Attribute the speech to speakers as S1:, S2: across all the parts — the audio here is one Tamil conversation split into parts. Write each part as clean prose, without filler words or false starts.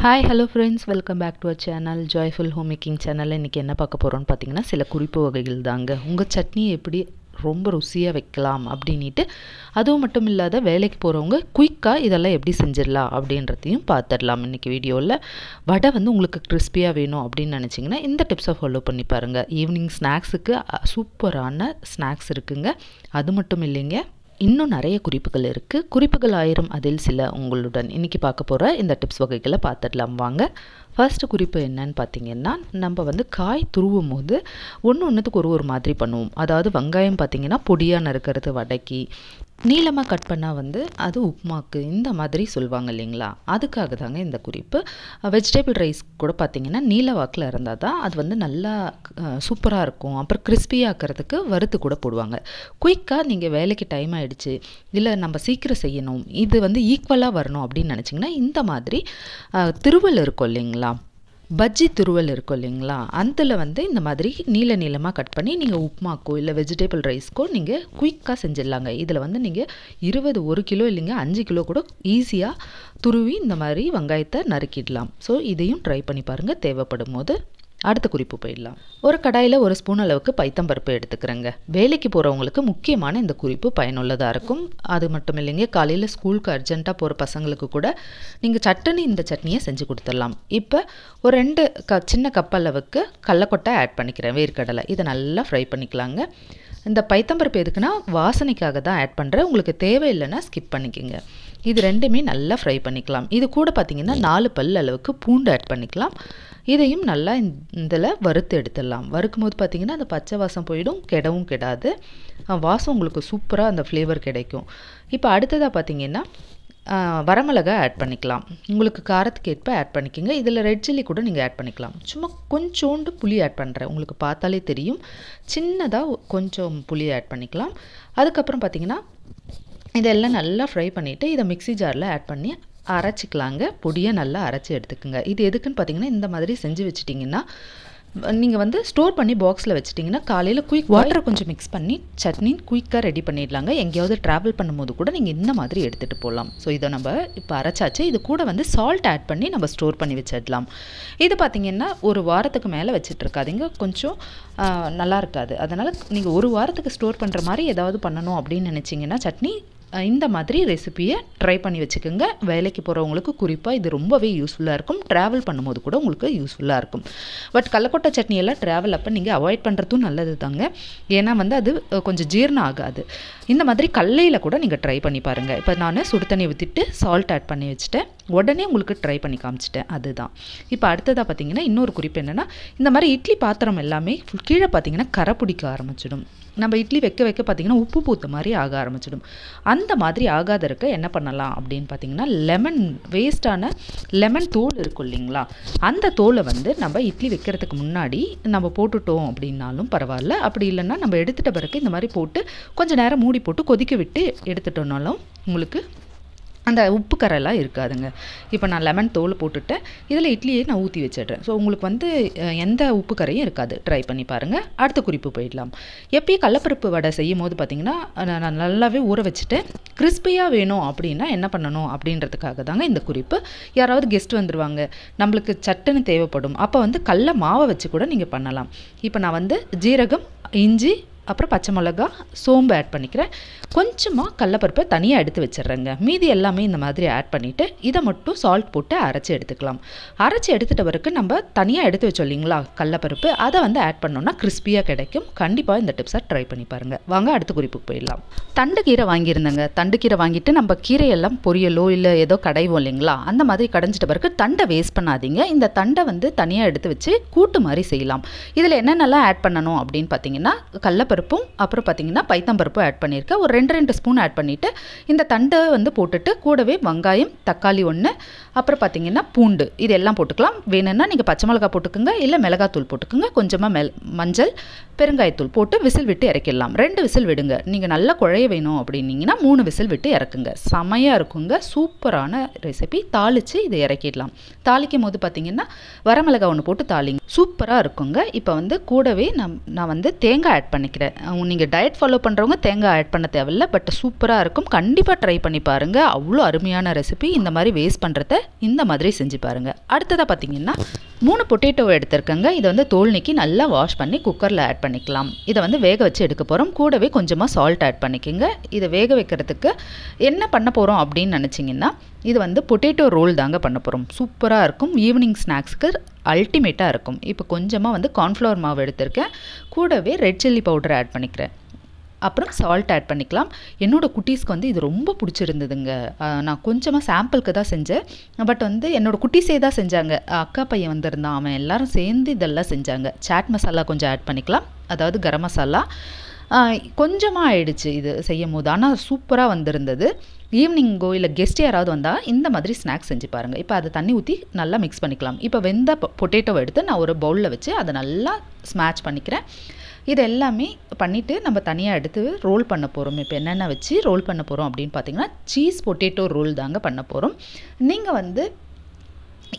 S1: Hi, hello friends, welcome back to our channel Joyful Homemaking channel. இன்னைக்கு என்ன பார்க்க போறோம்னு பாத்தீங்கன்னா சில குறிப்பு வகைகள் தாங்க. உங்க சட்னி எப்படி ரொம்ப ருசியா வைக்கலாம் அப்படினிட்டு அதுவும் மட்டும் இல்லாத வேலைக்கு போறவங்க குயிக்கா இதெல்லாம் எப்படி செஞ்சிரலாம் அப்படின்றதையும் பாத்துறலாம் இன்னைக்கு வீடியோல. வடை வந்து உங்களுக்கு கிறிஸ்பியா வேணும் அப்படினு நினைச்சீங்கன்னா இந்த டிப்ஸை ஃபாலோ பண்ணி பாருங்க. ஈவினிங் ஸ்நாக்ஸ்க்கு சூப்பரான ஸ்நாக்ஸ் இருக்குங்க. அது மட்டும் இல்லைங்க, இன்னும் நிறைய குறிப்புகள் இருக்கு. குறிப்புகள் 1000 அதில் சில உங்களுடன் இன்னைக்கு பார்க்க போற இந்த டிப்ஸ் வகைகளை பார்த்துடலாம் வாங்க. ஃபர்ஸ்ட் குறிப்பு என்னன்னு பார்த்தீங்கன்னா, நம்ம வந்து காய் துருவும் போது ஒன்றுத்துக்கு ஒரு மாதிரி பண்ணுவோம். அதாவது வெங்காயம் பார்த்தீங்கன்னா பொடியாக நறுக்கிறது வடைக்கு, நீளமாக கட் பண்ணால் வந்து அது உப்புமாக்கு, இந்த மாதிரி சொல்லுவாங்க இல்லைங்களா. அதுக்காக தாங்க இந்த குறிப்பு. வெஜிடபிள் ரைஸ் கூட பார்த்தீங்கன்னா நீல வாக்கில் இருந்தால் தான் அது வந்து நல்லா சூப்பராக இருக்கும். அப்புறம் கிறிஸ்பியாக்கிறதுக்கு வறுத்து கூட போடுவாங்க. குயிக்காக நீங்கள் வேலைக்கு டைம் ஆகிடுச்சு, இல்லை நம்ம சீக்கிரம் செய்யணும், இது வந்து ஈக்குவலாக வரணும் அப்படின்னு நினச்சிங்கன்னா இந்த மாதிரி திருவல் இருக்கும் இல்லைங்களா, பஜ்ஜி துருவல் இருக்கும் இல்லைங்களா, அதில் வந்து இந்த மாதிரி நீளமாக கட் பண்ணி நீங்கள் உப்புமாக்கோ இல்லை வெஜிடபிள் ரைஸ்க்கோ நீங்கள் குயிக்காக செஞ்சிடலாங்க. இதில் வந்து நீங்கள் 1 கிலோ இல்லைங்க 5 கிலோ கூட ஈஸியாக துருவி இந்த மாதிரி வெங்காயத்தை நறுக்கிடலாம். ஸோ இதையும் ட்ரை பண்ணி பாருங்கள் தேவைப்படும் போது. அடுத்த குறிப்பு போயிடலாம். ஒரு கடாயில் 1 ஸ்பூன் அளவுக்கு பைத்தம்பருப்பு எடுத்துக்கிறேங்க. வேலைக்கு போகிறவங்களுக்கு முக்கியமான இந்த குறிப்பு பயனுள்ளதாக இருக்கும். அது மட்டும் இல்லைங்க, காலையில் ஸ்கூலுக்கு அர்ஜென்ட்டாக போகிற பசங்களுக்கு கூட நீங்கள் சட்டுன்னு இந்த சட்னியை செஞ்சு கொடுத்துடலாம். இப்போ ஒரு 2 சின்ன கப் அளவுக்கு கடலக்கொட்டை ஆட் பண்ணிக்கிறேன், வேர்க்கடலை. இதை நல்லா ஃப்ரை பண்ணிக்கலாங்க. இந்த பைத்தம்பருப்பு எதுக்குன்னா வாசனைக்காக தான் ஆட் பண்ணுறேன். உங்களுக்கு தேவையில்லைன்னா ஸ்கிப் பண்ணிக்கோங்க. இது ரெண்டுமே நல்லா ஃப்ரை பண்ணிக்கலாம். இது கூட பார்த்திங்கன்னா 4 பல் அளவுக்கு பூண்டு ஆட் பண்ணிக்கலாம். இதையும் நல்லா இதில் வறுத்து எடுத்துடலாம். வறுக்கும் போது பார்த்திங்கன்னா அந்த பச்சை வாசம் போயிடும், கெடவும் கெடாது. வாசம் உங்களுக்கு சூப்பராக அந்த ஃப்ளேவர் கிடைக்கும். இப்போ அடுத்ததாக பார்த்திங்கன்னா வரமிளகாய் ஆட் பண்ணிக்கலாம். உங்களுக்கு காரத்துக்கு ஏற்ப ஆட் பண்ணிக்கோங்க. இதில் ரெட் சில்லி கூட நீங்கள் ஆட் பண்ணிக்கலாம். சும்மா கொஞ்சோண்டு புளி ஆட் பண்ணுறேன், உங்களுக்கு பார்த்தாலே தெரியும். சின்னதாக கொஞ்சம் புளி ஆட் பண்ணிக்கலாம். அதுக்கப்புறம் பார்த்திங்கன்னா இதெல்லாம் நல்லா ஃப்ரை பண்ணிவிட்டு இதை மிக்ஸி ஜாரில் ஆட் பண்ணி அரைச்சிக்கலாங்க. பொடியை நல்லா அரைச்சி எடுத்துக்கோங்க. இது எதுக்குன்னு பார்த்தீங்கன்னா, இந்த மாதிரி செஞ்சு வச்சுட்டிங்கன்னா நீங்கள் வந்து ஸ்டோர் பண்ணி பாக்ஸில் வச்சுட்டிங்கன்னா காலையில் குயிக் வாட்டரை கொஞ்சம் மிக்ஸ் பண்ணி சட்னி குயிக்காக ரெடி பண்ணிடலாங்க. எங்கேயாவது ட்ராவல் பண்ணும்போது கூட நீங்கள் இந்த மாதிரி எடுத்துகிட்டு போகலாம். ஸோ இதை நம்ம இப்போ அரைச்சாச்சு. இது கூட வந்து சால்ட் ஆட் பண்ணி நம்ம ஸ்டோர் பண்ணி வச்சிடலாம். இது பார்த்திங்கன்னா 1 வாரத்துக்கு மேலே வச்சிட்ருக்காதீங்க, கொஞ்சம் நல்லா இருக்காது. அதனால் நீங்கள் 1 வாரத்துக்கு ஸ்டோர் பண்ணுற மாதிரி ஏதாவது பண்ணணும் அப்படின்னு நினச்சிங்கன்னா சட்னி இந்த மாதிரி ரெசிபியை ட்ரை பண்ணி வச்சுக்கோங்க. வேலைக்கு போகிறவங்களுக்கு குறிப்பாக இது ரொம்பவே யூஸ்ஃபுல்லாக இருக்கும். ட்ராவல் பண்ணும்போது கூட உங்களுக்கு யூஸ்ஃபுல்லாக இருக்கும். பட் கடலக்கொட்டை சட்னியெல்லாம் ட்ராவல் அப்போ நீங்கள் அவாய்ட் பண்ணுறதும் நல்லது தாங்க. ஏன்னா வந்து அது கொஞ்சம் ஜீரணம் ஆகாது. இந்த மாதிரி கடலையில் கூட நீங்கள் ட்ரை பண்ணி பாருங்கள். இப்போ நான் சுடு தண்ணி ஊற்றிட்டு சால்ட் ஆட் பண்ணி வச்சுட்டேன். உடனே உங்களுக்கு ட்ரை பண்ணி காமிச்சிட்டேன். அதுதான். இப்போ அடுத்ததாக பார்த்தீங்கன்னா இன்னொரு குறிப்பு என்னென்னா, இந்த மாதிரி இட்லி பாத்திரம் எல்லாமே கீழே பார்த்தீங்கன்னா கரை பிடிக்க ஆரம்பிச்சிடும். நம்ம இட்லி வைக்க பார்த்திங்கன்னா உப்பு பூத்த மாதிரி ஆக ஆரம்பிச்சிடும். அந்த மாதிரி ஆகாத இருக்க என்ன பண்ணலாம் அப்படின்னு பார்த்தீங்கன்னா, வேஸ்டான லெமன் தோல் இருக்கும் இல்லைங்களா, அந்த தோலை வந்து நம்ம இட்லி வைக்கிறதுக்கு முன்னாடி நம்ம போட்டுட்டோம் அப்படின்னாலும் பரவாயில்ல. அப்படி இல்லைன்னா நம்ம எடுத்துகிட்ட பிறகு இந்த மாதிரி போட்டு கொஞ்சம் நேரம் மூடி போட்டு கொதிக்க விட்டு எடுத்துட்டோம்னாலும் உங்களுக்கு அந்த உப்பு கரெல்லாம் இருக்காதுங்க. இப்போ நான் லெமன் தோல் போட்டுட்டேன். இதில் இட்லியை நான் ஊற்றி வச்சிடுறேன். ஸோ உங்களுக்கு வந்து எந்த உப்பு கரையும் இருக்காது. ட்ரை பண்ணி பாருங்கள். அடுத்த குறிப்பு போயிடலாம். எப்பயும் கடலப்பருப்பு வடை செய்யும் போது பார்த்திங்கன்னா நான் நல்லாவே ஊற வச்சுட்டு கிறிஸ்பியாக வேணும் அப்படின்னா என்ன பண்ணணும் அப்படின்றதுக்காக தாங்க இந்த குறிப்பு. யாராவது கெஸ்ட் வந்துடுவாங்க, நம்மளுக்கு சட்டுன்னு தேவைப்படும். அப்போ வந்து கடல மாவை வச்சு கூட நீங்கள் பண்ணலாம். இப்போ நான் வந்து ஜீரகம், இஞ்சி, அப்புறம் பச்சை மிளகா, சோம்பு ஆட் பண்ணிக்கிறேன். கொஞ்சமாக கடலப்பருப்பை தனியாக எடுத்து வச்சிடுறேங்க. மீதி எல்லாமே இந்த மாதிரி ஆட் பண்ணிவிட்டு இதை மட்டும் சால்ட் போட்டு அரைச்சி எடுத்துக்கலாம். அரைச்சி எடுத்துகிட்ட பிறகு நம்ம தனியாக எடுத்து வச்சோம் இல்லைங்களா கடலப்பருப்பு, அதை வந்து ஆட் பண்ணோன்னா கிறிஸ்பியாக கிடைக்கும். கண்டிப்பாக இந்த டிப்ஸை ட்ரை பண்ணி பாருங்கள். வாங்க அடுத்த குறிப்புக்கு போயிடலாம். தண்டு கீரை வாங்கியிருந்தேங்க. தண்டு கீரை வாங்கிட்டு நம்ம கீரையெல்லாம் பொரியலோ இல்லை ஏதோ கடைவோம் இல்லைங்களா, அந்த மாதிரி கடைஞ்சிட்ட பிறகு தண்டை வேஸ்ட் பண்ணாதீங்க. இந்த தண்டை வந்து தனியாக எடுத்து வச்சு கூட்டு மாதிரி செய்யலாம். இதில் என்னென்னலாம் ஆட் பண்ணணும் அப்படின்னு பார்த்தீங்கன்னா, கடலப்பருப்பும் அப்புறம் பார்த்தீங்கன்னா பைத்தம்பருப்பும் ஆட் பண்ணியிருக்கேன். ஒரு 2 ஸ்பூன் ஆட் பண்ணிவிட்டு இந்த தண்டை வந்து போட்டுட்டு கூடவே வெங்காயம், தக்காளி 1, அப்புறம் பார்த்தீங்கன்னா பூண்டு, இதெல்லாம் போட்டுக்கலாம். வேணும்னா நீங்கள் பச்சை மிளகா போட்டுக்கோங்க, இல்லை மிளகாத்தூள் போட்டுக்கோங்க. கொஞ்சமாக மஞ்சள், பெருங்காயத்தூள் போட்டு விசில் விட்டு இறக்கிடலாம். 2 விசில் விடுங்க. நீங்கள் நல்லா குழைய வேணும் அப்படின்னீங்கன்னா 3 விசில் விட்டு இறக்குங்க. செமையாக இருக்குங்க. சூப்பரான ரெசிபி. தாளித்து இதை இறக்கிடலாம். தாளிக்கும் போது பார்த்தீங்கன்னா வரமிளகா 1 போட்டு தாளிங்க. சூப்பராக இருக்குங்க. இப்போ வந்து கூடவே நான் வந்து தேங்காய் ஆட் பண்ணிக்கிறேன். பண்ணிக்கிறேன். நீங்கள் டயட் ஃபாலோ பண்ணுறவங்க தேங்காய் ஆட் பண்ண தேவையில்ல, பட் சூப்பராக இருக்கும். கண்டிப்பாக ட்ரை பண்ணி பாருங்கள். அவ்வளோ அருமையான ரெசிபி. இந்த மாதிரி வேஸ்ட் பண்ணுறத இந்த மாதிரி செஞ்சு பாருங்கள். அடுத்ததாக பார்த்தீங்கன்னா 3 பொட்டேட்டோவை எடுத்துருக்கேங்க. இதை வந்து தோல் நீக்கி நல்லா வாஷ் பண்ணி குக்கரில் ஆட் பண்ணிக்கலாம். இதை வந்து வேக வச்சு எடுக்க போகிறோம். கூடவே கொஞ்சமாக சால்ட் ஆட் பண்ணிக்கோங்க. இதை வேக வைக்கிறதுக்கு என்ன பண்ண போகிறோம் அப்படின்னு நினச்சிங்கன்னா, இது வந்து பொட்டேட்டோ ரோல் தாங்க பண்ண போகிறோம். சூப்பராக இருக்கும். ஈவினிங் ஸ்நாக்ஸ்க்கு அல்டிமேட்டாக இருக்கும். இப்போ கொஞ்சமாக வந்து கார்ன்ஃப்ளவர் மாவு எடுத்திருக்கேன். கூடவே ரெட் சில்லி பவுடர் ஆட் பண்ணிக்கிறேன். அப்புறம் சால்ட் ஆட் பண்ணிக்கலாம். என்னோடய குட்டீஸ்க்கு வந்து இது ரொம்ப பிடிச்சிருந்ததுங்க. நான் கொஞ்சமாக சாம்பிளுக்கு தான் செஞ்சேன். பட் வந்து என்னோடய குட்டீஸே தான் செஞ்சாங்க. அக்கா பையன் வந்திருந்தான், அவன் எல்லாரும் சேர்ந்து இதெல்லாம் செஞ்சாங்க. சாட் மசாலா கொஞ்சம் ஆட் பண்ணிக்கலாம், அதாவது கரம் மசாலா. கொஞ்சமாக ஆயிடுச்சு இது செய்யும் போது, ஆனால் சூப்பராக வந்திருந்தது. ஈவினிங்கோ இல்லை கெஸ்ட் யாராவது வந்தால் இந்த மாதிரி ஸ்நாக்ஸ் செஞ்சு பாருங்கள். இப்போ அதை தண்ணி ஊற்றி நல்லா மிக்ஸ் பண்ணிக்கலாம். இப்போ வெந்த பொட்டேட்டோவை எடுத்து நான் ஒரு பவுலில் வச்சு அதை நல்லா ஸ்மாஷ் பண்ணிக்கிறேன். இது எல்லாமே பண்ணிவிட்டு நம்ம தனியாக எடுத்து ரோல் பண்ண போகிறோம். இப்போ என்னென்ன வச்சு ரோல் பண்ண போகிறோம் அப்படின்னு பார்த்தீங்கன்னா, சீஸ் பொட்டேட்டோ ரோல் தாங்க பண்ண போகிறோம். நீங்கள் வந்து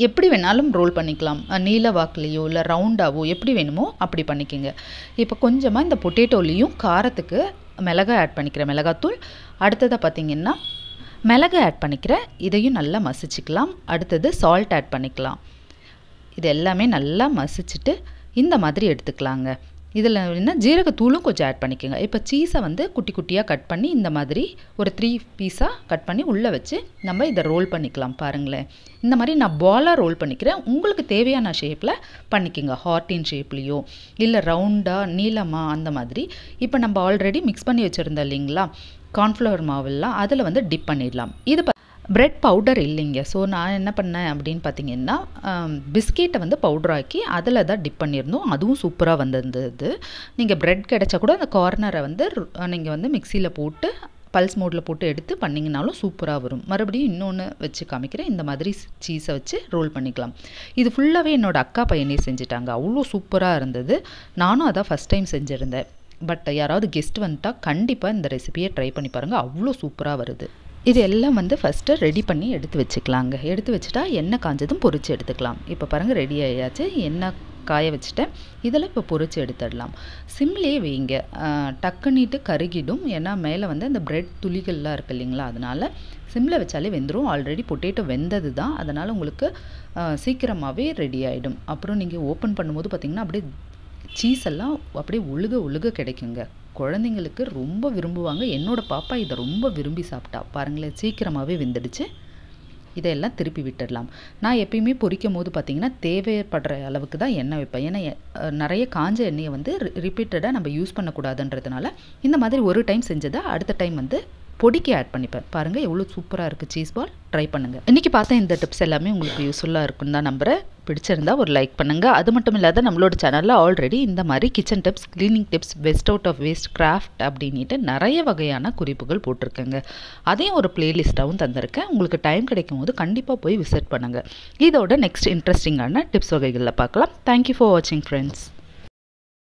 S1: எப்படி வேணாலும் ரோல் பண்ணிக்கலாம். நீல வாக்குலேயோ இல்லை ரவுண்டாவோ எப்படி வேணுமோ அப்படி பண்ணிக்கோங்க. இப்போ கொஞ்சமாக இந்த பொட்டேட்டோலேயும் காரத்துக்கு மிளகாய் ஆட் பண்ணிக்கிறேன், மிளகாத்தூள். அடுத்ததாக பார்த்திங்கன்னா மிளகாய் ஆட் பண்ணிக்கிறேன். இதையும் நல்லா மசிச்சுக்கலாம். அடுத்தது சால்ட் ஆட் பண்ணிக்கலாம். இது எல்லாமே நல்லா மசிச்சுட்டு இந்த மாதிரி எடுத்துக்கலாங்க. இதில் என்ன ஜீரகத்தூளும் கொஞ்சம் ஆட் பண்ணிக்கோங்க. இப்போ சீஸை வந்து குட்டி குட்டியாக கட் பண்ணி இந்த மாதிரி ஒரு 3 பீஸாக கட் பண்ணி உள்ளே வச்சு நம்ம இதை ரோல் பண்ணிக்கலாம். பாருங்களேன், இந்த மாதிரி நான் பாலாக ரோல் பண்ணிக்கிறேன். உங்களுக்கு தேவையான ஷேப்பில் பண்ணிக்கோங்க. ஹார்ட்டின் ஷேப்லேயோ இல்லை ரவுண்டாக நீளமாக அந்த மாதிரி. இப்போ நம்ம ஆல்ரெடி மிக்ஸ் பண்ணி வச்சுருந்தோம் இல்லைங்களா கார்ன்ஃப்ளவர் மாவெல்லாம், அதில் வந்து டிப் பண்ணிடலாம். இது பிரெட் பவுடர் இல்லைங்க. ஸோ நான் என்ன பண்ணேன் அப்படின்னு பார்த்தீங்கன்னா, பிஸ்கெட்டை வந்து பவுடராக்கி அதில் தான் டிப் பண்ணியிருந்தோம். அதுவும் சூப்பராக வந்திருந்தது. நீங்கள் பிரெட் கிடச்சா கூட அந்த கார்னரை வந்து நீங்கள் வந்து மிக்சியில் போட்டு பல்ஸ் மோடில் போட்டு எடுத்து பண்ணிங்கனாலும் சூப்பராக வரும். மறுபடியும் இன்னொன்று வச்சு காமிக்கிறேன். இந்த மாதிரி சீஸை வச்சு ரோல் பண்ணிக்கலாம். இது ஃபுல்லாகவே என்னோடய அக்கா பையனே செஞ்சுட்டாங்க. அவ்வளோ சூப்பராக இருந்தது. நானும் அதான் ஃபஸ்ட் டைம் செஞ்சுருந்தேன். பட் யாராவது கெஸ்ட் வந்துட்டால் கண்டிப்பாக இந்த ரெசிபியை ட்ரை பண்ணி பாருங்கள். அவ்வளோ சூப்பராக வருது. இது எல்லாம் வந்து ஃபஸ்ட்டு ரெடி பண்ணி எடுத்து வச்சுக்கலாங்க. எடுத்து வச்சுட்டா எண்ணெய் காஞ்சதும் பொரித்து எடுத்துக்கலாம். இப்போ பாருங்கள் ரெடி ஆகியாச்சு. எண்ணெய் காய வச்சுட்டேன். இதில் இப்போ பொரித்து எடுத்துடலாம். சிம்லேயே வைங்க, டக்குன்னிட்டு கருகிடும். ஏன்னா மேலே வந்து அந்த பிரெட் துளிகள்லாம் இருக்குது இல்லைங்களா, அதனால் சிம்மில் வச்சாலே வெந்துடும். ஆல்ரெடி பொட்டேட்டோ வெந்தது தான், அதனால் உங்களுக்கு சீக்கிரமாகவே ரெடி ஆகிடும். அப்புறம் நீங்கள் ஓப்பன் பண்ணும்போது பார்த்திங்கன்னா அப்படியே சீஸ் எல்லாம் அப்படியே ஒழுக கிடைக்குங்க. குழந்தைங்களுக்கு ரொம்ப விரும்புவாங்க. என்னோடய பாப்பா இதை ரொம்ப விரும்பி சாப்பிட்டா. பாருங்களேன், சீக்கிரமாகவே வெந்துடுச்சு. இதையெல்லாம் திருப்பி விட்டுடலாம். நான் எப்பயுமே பொரிக்கும் போது பார்த்திங்கன்னா தேவைப்படுற அளவுக்கு தான் எண்ணெய் வைப்பேன். ஏன்னா நிறைய காஞ்ச எண்ணெயை வந்து ரிப்பீட்டடாக நம்ம யூஸ் பண்ணக்கூடாதுன்றதுனால இந்த மாதிரி ஒரு டைம் செஞ்சதை அடுத்த டைம் வந்து பொடிக்கு ஆட் பண்ணிப்பேன். பாருங்கள் எவ்வளோ சூப்பராக இருக்குது சீஸ் பால். ட்ரை பண்ணுங்கள். இன்றைக்கி பார்த்தா இந்த டிப்ஸ் எல்லாமே உங்களுக்கு யூஸ்ஃபுல்லாக இருக்குன்னு தான் நம்புகிறேன். பிடிச்சிருந்தா ஒரு லைக் பண்ணுங்கள். அது மட்டும் இல்லாத நம்மளோட சேனலில் ஆல்ரெடி இந்த மாதிரி kitchen tips, cleaning tips, best out of waste, craft அப்படின்ட்டு நிறைய வகையான குறிப்புகள் போட்டிருக்கேங்க. அதையும் ஒரு பிளேலிஸ்ட்டாகவும் தந்திருக்கேன். உங்களுக்கு டைம் கிடைக்கும் போது கண்டிப்பாக போய் விசிட் பண்ணுங்கள். இதோட நெக்ஸ்ட் இன்ட்ரெஸ்டிங்கான டிப்ஸ் வகைகளில் பார்க்கலாம். தேங்க்யூ ஃபார் வாட்சிங் ஃப்ரெண்ட்ஸ்.